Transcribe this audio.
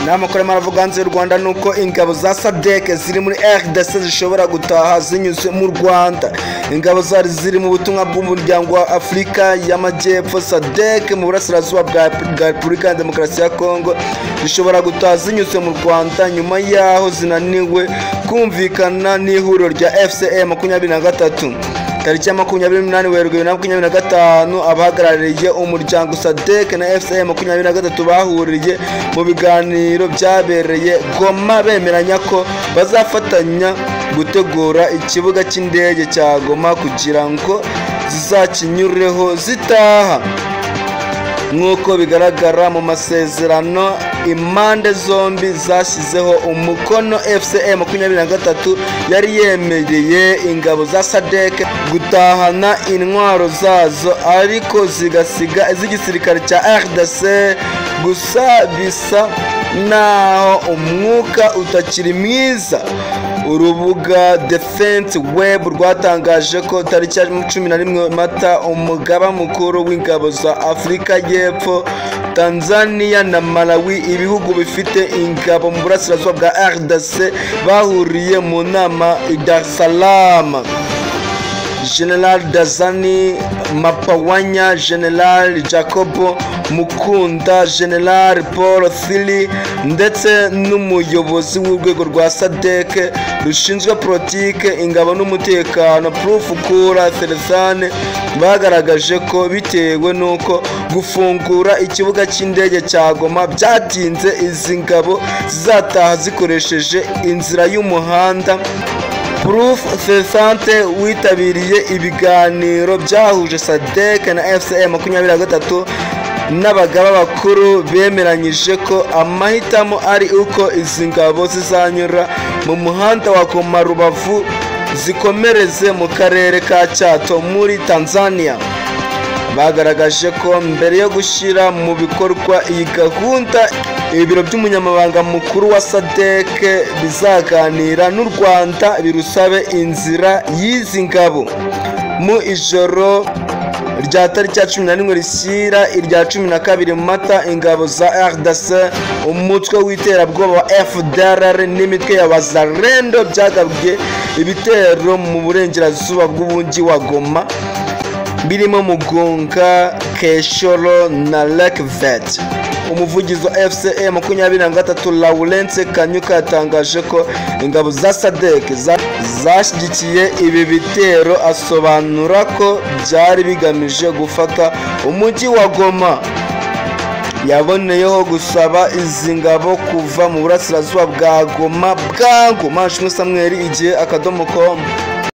n'amakuru y'amaravuga hanze y'u Rwanda nuko ingabo za SADC ziri muri RDC zishobora gutaha zinyuze mu Rwanda. Ingabo zari ziri mu butumwa bw'umuryango wa Afrika y'Amajyepfo SADC mu burasirazuba bwa Repubulika ya Demokarasi ya Kongo zishobora gutaha zinyuze mu Rwanda nyuma yaho zinaniwe kumvikana n'ihuriro rya FCM 23. Tariki ya 28 Werurwe 2025 abahagarariye umuryango SADC na FCM 23 bahuriye mu biganiro byabereye Goma bemeranya ko bazafatanya gutegura ikibuga cy'indege cya Goma kugira ngo zizakinyureho zitaha. Nk'uko bigaragara mu masezerano impande zombi zashyizeho umukono, FCM 23 yari yemereye ingabo za SADC gutahana intwaro zazo ariko zigasiga iz'igisirikare cya RDC. Gusa bisa naho umwuka utakiri mwiza. Urubuga Defense Web rwatangaje ko tariki ya 11 Mata umugaba mukuru w'ingabo za Afrika y'Epfo, Tanzania na Malawi, ibihugu bifite ingabo mu burasirazuba bwa RDC, bahuriye mu nama i Dar es Salaam. General Dazani Mapawanya, General Jacobo Mukunda, General Paul Thili ndetse n'umuyobozi w'urwego rwa SADC rushinzwe politike, ingabo n'umutekano Prof Kura Therezane bagaragaje ko bitewe nuko gufungura ikibuga cy'indege cya Goma byatinze, izi ngabo zizataha zikoresheje inzira y'umuhanda. Prof Therezane witabiriye ibiganiro byahuje SADC na FCM 23 n'abagaba bakuru bemeranyije ko amahitamo ari uko izi ngabo zizanyura mu muhanda wa Goma Rubavu zikomereze mu karere ka Chato muri Tanzania. Bagaragaje ko mbere yo gushyira mu bikorwa iyi gahunda, ibiro by'umunyamabanga mukuru wa SADC bizaganira n'u Rwanda birusabe inzira y'izi ngabo. Mu ijoro rya tariki ya 11 rishyira irya 12 Mata, ingabo za RDC, umutwe w'iterabwoba wa FDLR n'imitwe ya Wazalendo byagabwe ibitero mu burengerazuba bw'umujyi wa Goma birimo Mugunga, Keshoro na Lekvet. Umuvugizi wa FCM 23 Lawrence Kanyuka yatangaje ko ingabo za SADC zashyigikiye ibi bitero, asobanura ko byari bigamije gufata umujyi wa Goma. Yaboneyeho gusaba izi ngabo kuva mu burasirazuba bwa Goma bwangu. Mashimwe Samuel, igihe.com.